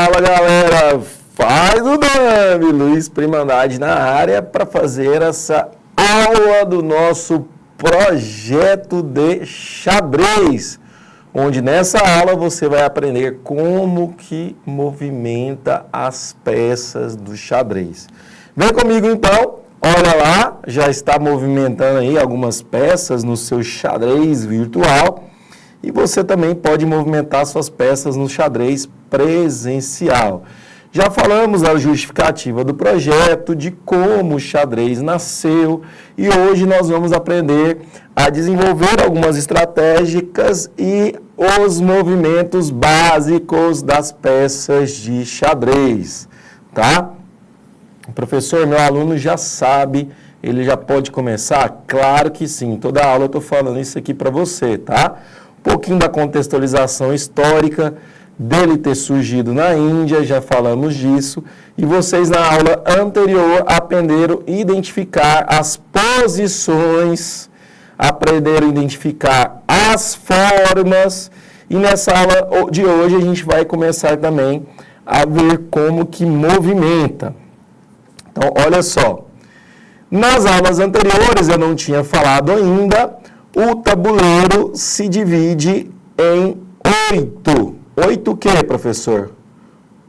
Fala galera, faz o nome, Luiz Primandade na área para fazer essa aula do nosso projeto de xadrez, onde nessa aula você vai aprender como que movimenta as peças do xadrez. Vem comigo então, olha lá, já está movimentando aí algumas peças no seu xadrez virtual e você também pode movimentar suas peças no xadrez presencial. Já falamos da justificativa do projeto, de como o xadrez nasceu e hoje nós vamos aprender a desenvolver algumas estratégias e os movimentos básicos das peças de xadrez, tá? Professor, meu aluno já sabe, ele já pode começar? Claro que sim, toda aula eu estou falando isso aqui para você, tá? Um pouquinho da contextualização histórica dele ter surgido na Índia, já falamos disso, e vocês na aula anterior aprenderam a identificar as posições, aprenderam a identificar as formas, e nessa aula de hoje a gente vai começar também a ver como que movimenta. Então, olha só, nas aulas anteriores eu não tinha falado ainda, o tabuleiro se divide em 8. 8 o quê, professor?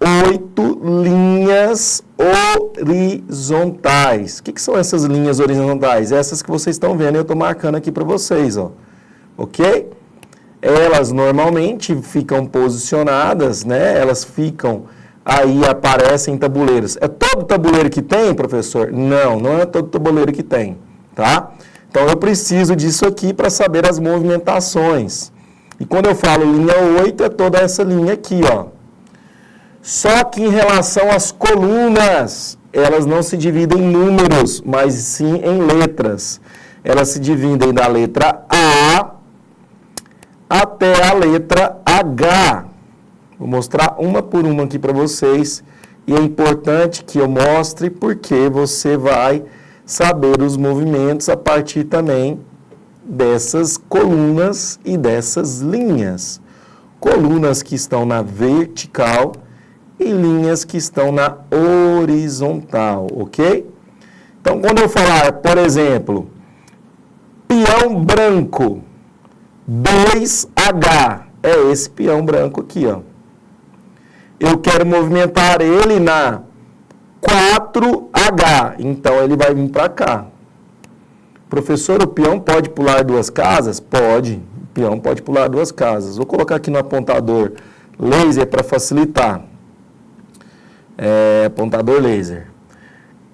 8 linhas horizontais. O que são essas linhas horizontais? Essas que vocês estão vendo, eu estou marcando aqui para vocês, ó. Ok? Elas normalmente ficam posicionadas, né? Elas ficam, aí aparecem tabuleiros. É todo tabuleiro que tem, professor? Não, não é todo tabuleiro que tem, tá? Então, eu preciso disso aqui para saber as movimentações. E quando eu falo linha 8, é toda essa linha aqui, ó. Só que em relação às colunas, elas não se dividem em números, mas sim em letras. Elas se dividem da letra A até a letra H. Vou mostrar uma por uma aqui para vocês. E é importante que eu mostre porque você vai saber os movimentos a partir também dessas colunas e dessas linhas. Colunas que estão na vertical e linhas que estão na horizontal, ok? Então, quando eu falar, por exemplo, peão branco, 2H, é esse peão branco aqui, ó. Eu quero movimentar ele na 4H, então ele vai vir para cá. Professor, o peão pode pular 2 casas? Pode, o peão pode pular 2 casas. Vou colocar aqui no apontador laser para facilitar. Apontador laser.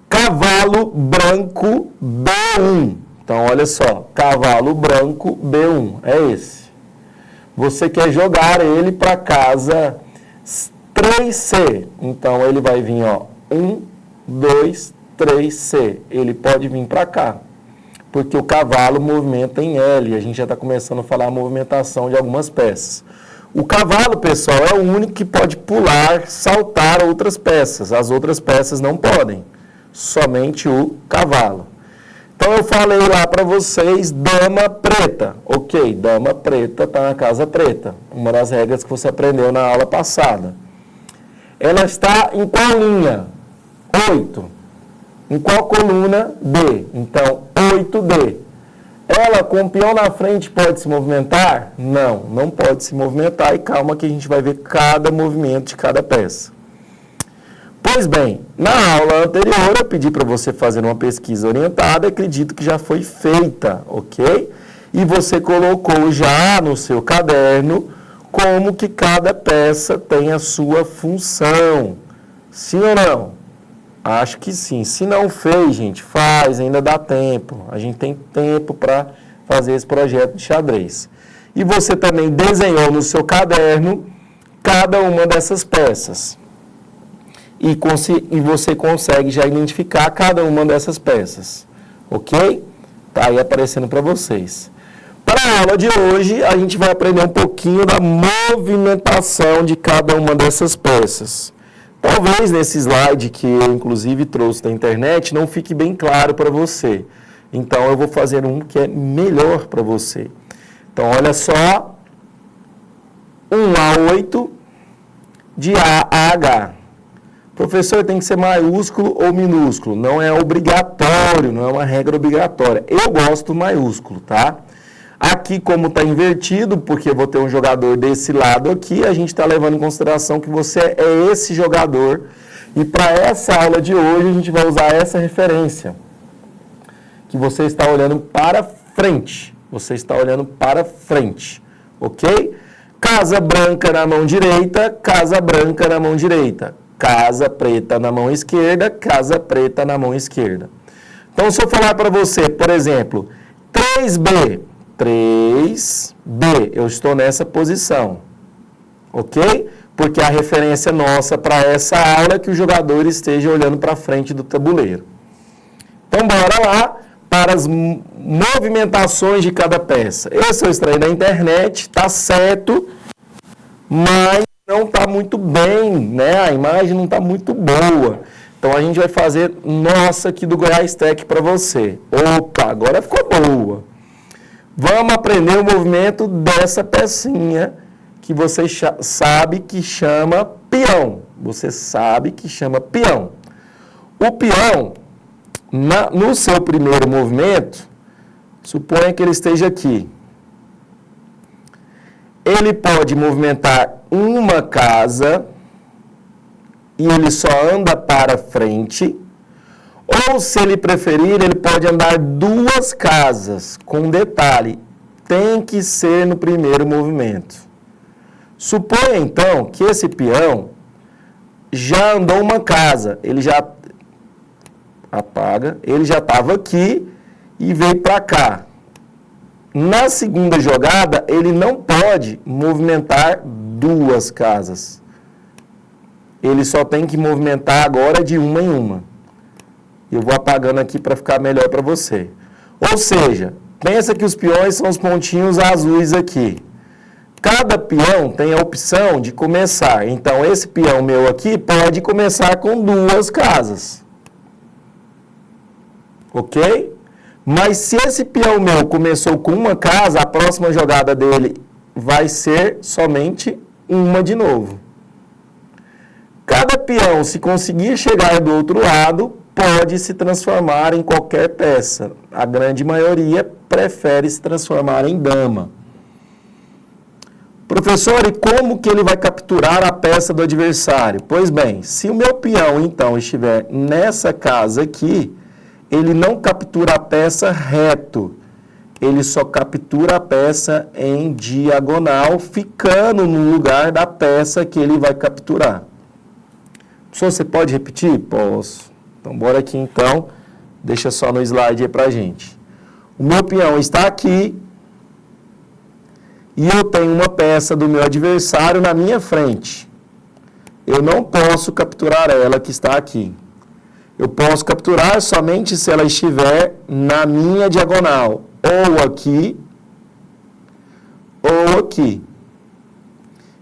Cavalo branco B1. Então, olha só, cavalo branco B1, é esse. Você quer jogar ele para casa 3C. Então, ele vai vir, ó, 1, 2, 3C. Ele pode vir para cá. Porque o cavalo movimenta em L. A gente já está começando a falar a movimentação de algumas peças. O cavalo, pessoal, é o único que pode pular, saltar outras peças. As outras peças não podem. Somente o cavalo. Então, eu falei lá para vocês, dama preta. Ok, dama preta está na casa preta. Uma das regras que você aprendeu na aula passada. Ela está em qual linha? 8. Em qual coluna? D. Então, 8D. Ela, com o peão na frente, pode se movimentar? Não, não pode se movimentar. E calma que a gente vai ver cada movimento de cada peça. Pois bem, na aula anterior, eu pedi para você fazer uma pesquisa orientada. Acredito que já foi feita, ok? E você colocou já no seu caderno como que cada peça tem a sua função. Sim ou não? Acho que sim. Se não fez, gente, faz, ainda dá tempo. A gente tem tempo para fazer esse projeto de xadrez. E você também desenhou no seu caderno cada uma dessas peças. E você consegue já identificar cada uma dessas peças. Ok? Tá aí aparecendo para vocês. Para a aula de hoje, a gente vai aprender um pouquinho da movimentação de cada uma dessas peças. Talvez nesse slide que eu, inclusive, trouxe da internet, não fique bem claro para você. Então, eu vou fazer um que é melhor para você. Então, olha só. 1 a 8, de A a H. Professor, tem que ser maiúsculo ou minúsculo? Não é obrigatório, não é uma regra obrigatória. Eu gosto maiúsculo, tá? Aqui, como está invertido, porque eu vou ter um jogador desse lado aqui, a gente está levando em consideração que você é esse jogador. E para essa aula de hoje, a gente vai usar essa referência. Que você está olhando para frente. Você está olhando para frente, ok? Casa branca na mão direita, casa branca na mão direita. Casa preta na mão esquerda, casa preta na mão esquerda. Então, se eu falar para você, por exemplo, 3B, 3B, eu estou nessa posição, ok? Porque a referência nossa para essa aula é que o jogador esteja olhando para frente do tabuleiro. Então, bora lá para as movimentações de cada peça. Esse eu extraí da internet, tá certo, mas não está muito bem, né? A imagem não está muito boa. Então, a gente vai fazer nossa aqui do Goiás Tech para você. Opa, agora ficou boa. Vamos aprender o movimento dessa pecinha que você sabe que chama peão. Você sabe que chama peão. O peão, no seu primeiro movimento, suponha que ele esteja aqui. Ele pode movimentar uma casa e ele só anda para frente, ou se ele preferir, ele pode andar duas casas, com detalhe, tem que ser no primeiro movimento. Suponha então que esse peão já andou uma casa, ele já apaga, ele já estava aqui e veio para cá. Na segunda jogada, ele não pode movimentar duas casas. Ele só tem que movimentar agora de uma em uma. Eu vou apagando aqui para ficar melhor para você. Ou seja, pensa que os peões são os pontinhos azuis aqui. Cada peão tem a opção de começar. Então, esse peão meu aqui pode começar com duas casas. Ok? Mas se esse peão meu começou com uma casa, a próxima jogada dele vai ser somente uma de novo. Cada peão, se conseguir chegar do outro lado, pode se transformar em qualquer peça. A grande maioria prefere se transformar em dama. Professor, e como que ele vai capturar a peça do adversário? Pois bem, se o meu peão, então, estiver nessa casa aqui, ele não captura a peça reto, ele só captura a peça em diagonal, ficando no lugar da peça que ele vai capturar. Professor, você pode repetir? Posso. Então, bora aqui então, deixa só no slide aí pra gente. O meu peão está aqui e eu tenho uma peça do meu adversário na minha frente. Eu não posso capturar ela que está aqui. Eu posso capturar somente se ela estiver na minha diagonal, ou aqui, ou aqui.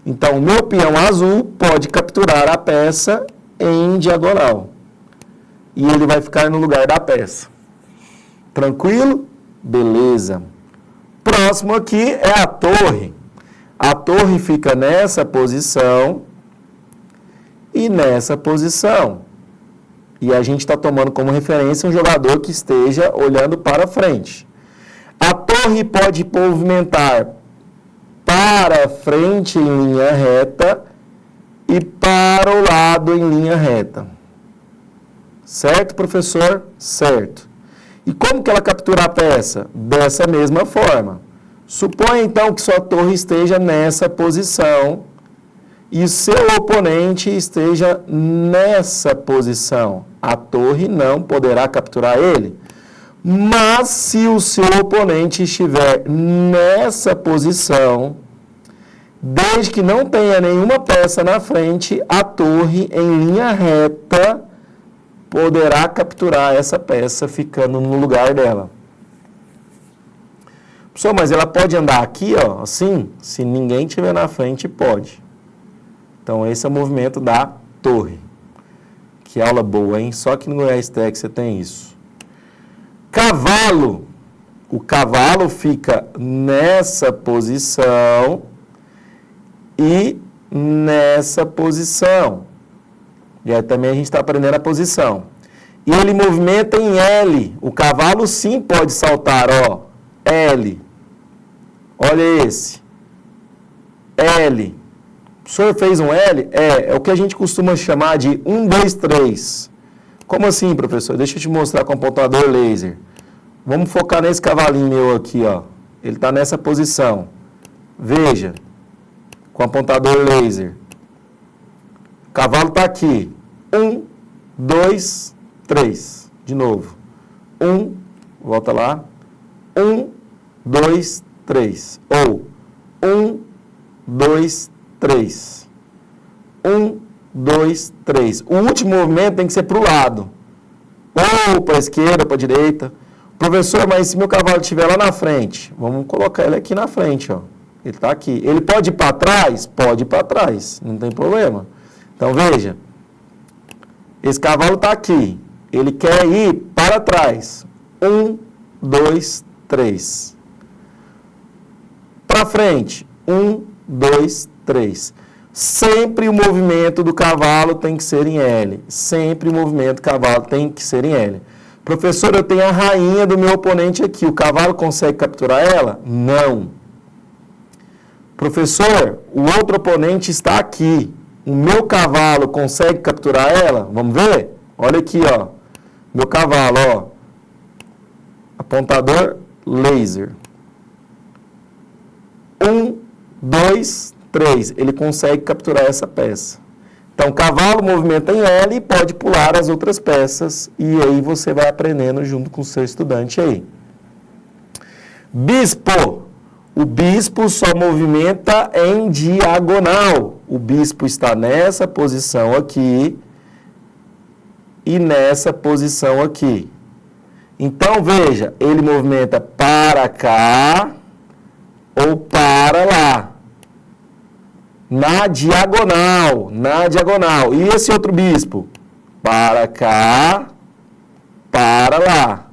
Então, o meu peão azul pode capturar a peça em diagonal. E ele vai ficar no lugar da peça. Tranquilo? Beleza. Próximo aqui é a torre. A torre fica nessa posição e nessa posição. E a gente está tomando como referência um jogador que esteja olhando para frente. A torre pode movimentar para frente em linha reta e para o lado em linha reta. Certo, professor? Certo. E como que ela captura a peça? Dessa mesma forma. Suponha, então, que sua torre esteja nessa posição e seu oponente esteja nessa posição. A torre não poderá capturar ele. Mas se o seu oponente estiver nessa posição, desde que não tenha nenhuma peça na frente, a torre em linha reta poderá capturar essa peça ficando no lugar dela. Pessoal, mas ela pode andar aqui, ó, assim? Se ninguém estiver na frente, pode. Então, esse é o movimento da torre. Que aula boa, hein? Só que no Goiás Tech você tem isso. Cavalo. O cavalo fica nessa posição e nessa posição. E aí também a gente está aprendendo a posição. E ele movimenta em L. O cavalo sim pode saltar, ó. L. Olha esse. L. O senhor fez um L? É o que a gente costuma chamar de 1, 2, 3. Como assim, professor? Deixa eu te mostrar com o apontador laser. Vamos focar nesse cavalinho meu aqui, ó. Ele está nessa posição. Veja. Com o apontador laser. O cavalo está aqui. 1, 2, 3. De novo. 1, volta lá. 1, 2, 3. Ou 1, 2, 3. 1, 2, 3. O último movimento tem que ser para o lado. Ou para a esquerda, para a direita. Professor, mas se meu cavalo estiver lá na frente, vamos colocar ele aqui na frente, ó. Ele está aqui. Ele pode ir para trás? Pode ir para trás. Não tem problema. Então, veja. Esse cavalo está aqui. Ele quer ir para trás. 1, 2, 3. Para frente. 1, 2, 3. Sempre o movimento do cavalo tem que ser em L. Sempre o movimento do cavalo tem que ser em L. Professor, eu tenho a rainha do meu oponente aqui. O cavalo consegue capturar ela? Não. Professor, o outro oponente está aqui. O meu cavalo consegue capturar ela? Vamos ver? Olha aqui, ó. Meu cavalo, ó. Apontador laser. 1, 2, 3. Ele consegue capturar essa peça. Então, o cavalo movimenta em L e pode pular as outras peças. E aí você vai aprendendo junto com o seu estudante aí. Bispo. O bispo só movimenta em diagonal. O bispo está nessa posição aqui e nessa posição aqui. Então, veja, ele movimenta para cá ou para lá. Na diagonal, na diagonal. E esse outro bispo? Para cá, para lá.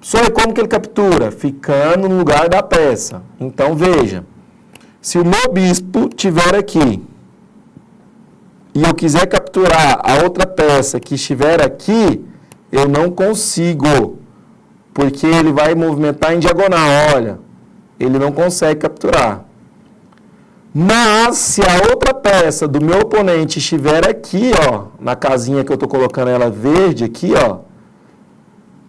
Só como que ele captura? Ficando no lugar da peça. Então, veja. Se o meu bispo estiver aqui e eu quiser capturar a outra peça que estiver aqui, eu não consigo. Porque ele vai movimentar em diagonal, olha. Ele não consegue capturar. Mas, se a outra peça do meu oponente estiver aqui, ó, na casinha que eu estou colocando ela verde aqui, ó,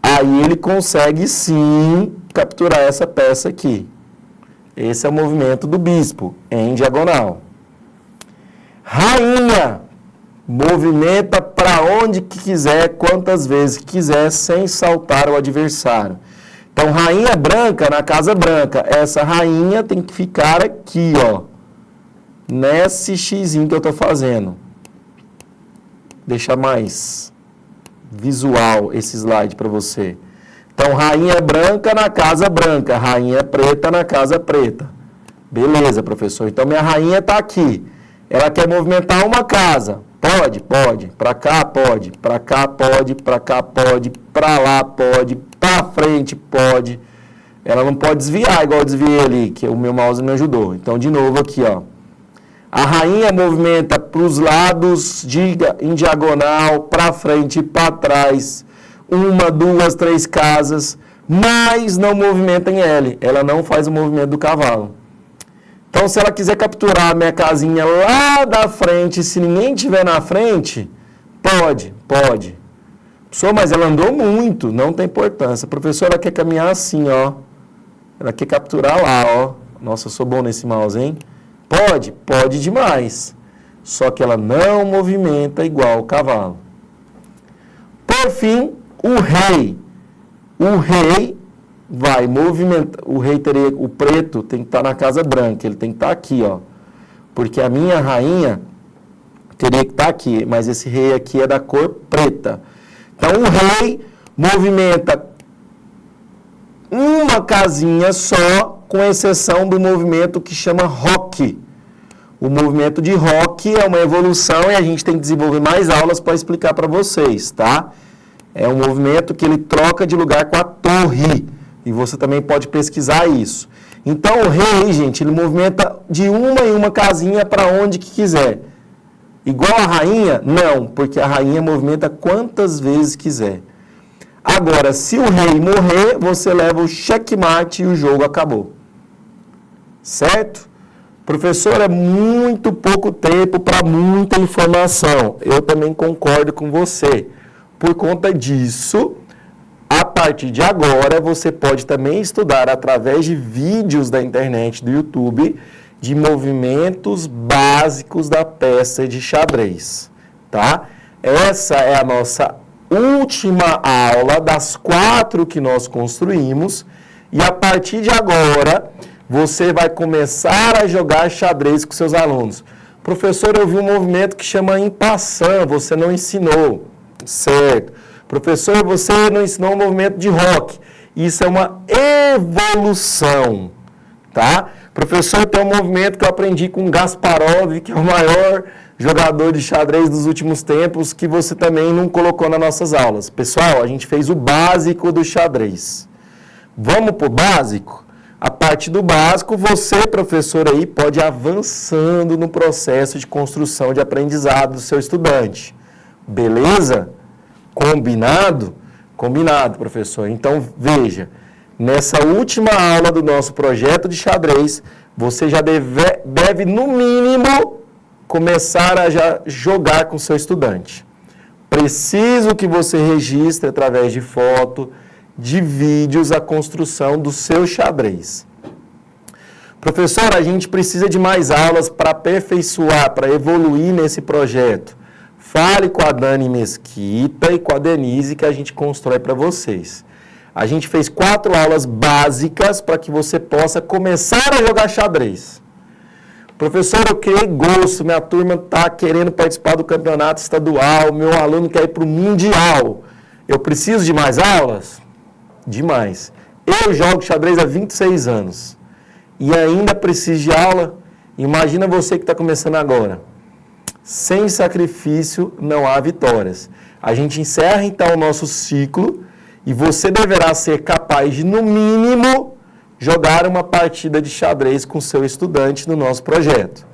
aí ele consegue sim capturar essa peça aqui. Esse é o movimento do bispo, em diagonal. Rainha, movimenta para onde quiser, quantas vezes quiser, sem saltar o adversário. Então, rainha branca na casa branca. Essa rainha tem que ficar aqui, ó. Nesse xizinho que eu estou fazendo. Deixa mais visual esse slide para você. Então, rainha branca na casa branca, rainha preta na casa preta. Beleza, professor. Então, minha rainha está aqui. Ela quer movimentar uma casa. Pode? Pode. Para cá, pode. Para cá, pode. Para cá, pode. Para lá, pode. Para frente, pode. Ela não pode desviar, igual eu desviei ali, que o meu mouse me ajudou. Então, de novo aqui, ó. A rainha movimenta para os lados em diagonal, para frente e para trás. 1, 2, 3 casas, mas não movimenta em L. Ela não faz o movimento do cavalo. Então, se ela quiser capturar a minha casinha lá da frente, se ninguém estiver na frente, pode. Professor, mas ela andou muito, não tem importância. Professor, ela quer caminhar assim, ó. Ela quer capturar lá, ó. Nossa, eu sou bom nesse mouse, hein? Pode demais. Só que ela não movimenta igual o cavalo. Por fim, o rei. O rei vai movimentar. O rei teria. O preto tem que estar na casa branca. Ele tem que estar aqui, ó. Porque a minha rainha teria que estar aqui. Mas esse rei aqui é da cor preta. Então, o rei movimenta uma casinha só, com exceção do movimento que chama roque. O movimento de roque é uma evolução e a gente tem que desenvolver mais aulas para explicar para vocês, tá? É um movimento que ele troca de lugar com a torre. E você também pode pesquisar isso. Então, o rei, gente, ele movimenta de uma em uma casinha para onde que quiser. Igual a rainha? Não, porque a rainha movimenta quantas vezes quiser. Agora, se o rei morrer, você leva o checkmate e o jogo acabou. Certo? Professor, é muito pouco tempo para muita informação. Eu também concordo com você. Por conta disso, a partir de agora, você pode também estudar através de vídeos da internet, do YouTube, de movimentos básicos da peça de xadrez, tá? Essa é a nossa última aula das 4 que nós construímos e a partir de agora você vai começar a jogar xadrez com seus alunos. Professor, eu vi um movimento que chama en passant, você não ensinou, certo? Professor, você não ensinou um movimento de roque, isso é uma evolução, tá? Professor, tem um movimento que eu aprendi com Gasparov, que é o maior jogador de xadrez dos últimos tempos, que você também não colocou nas nossas aulas. Pessoal, a gente fez o básico do xadrez. Vamos para o básico? A partir do básico, você, professor, aí pode ir avançando no processo de construção de aprendizado do seu estudante. Beleza? Combinado? Combinado, professor. Então, veja, nessa última aula do nosso projeto de xadrez, você já deve no mínimo, começar a já jogar com seu estudante. Preciso que você registre através de foto, de vídeos, a construção do seu xadrez. Professor, a gente precisa de mais aulas para aperfeiçoar, para evoluir nesse projeto. Fale com a Dani Mesquita e com a Denise que a gente constrói para vocês. A gente fez 4 aulas básicas para que você possa começar a jogar xadrez. Professor, eu criei gosto, minha turma está querendo participar do campeonato estadual, meu aluno quer ir para o mundial. Eu preciso de mais aulas? Demais. Eu jogo xadrez há 26 anos e ainda preciso de aula? Imagina você que está começando agora. Sem sacrifício não há vitórias. A gente encerra então o nosso ciclo e você deverá ser capaz de, no mínimo, jogar uma partida de xadrez com seu estudante no nosso projeto.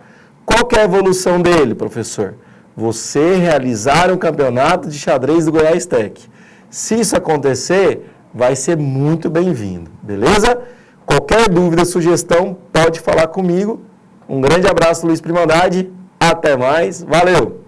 Qual que é a evolução dele, professor? Você realizar um campeonato de xadrez do Goiás Tech. Se isso acontecer, vai ser muito bem-vindo, beleza? Qualquer dúvida, sugestão, pode falar comigo. Um grande abraço, Luiz Primandade. Até mais. Valeu!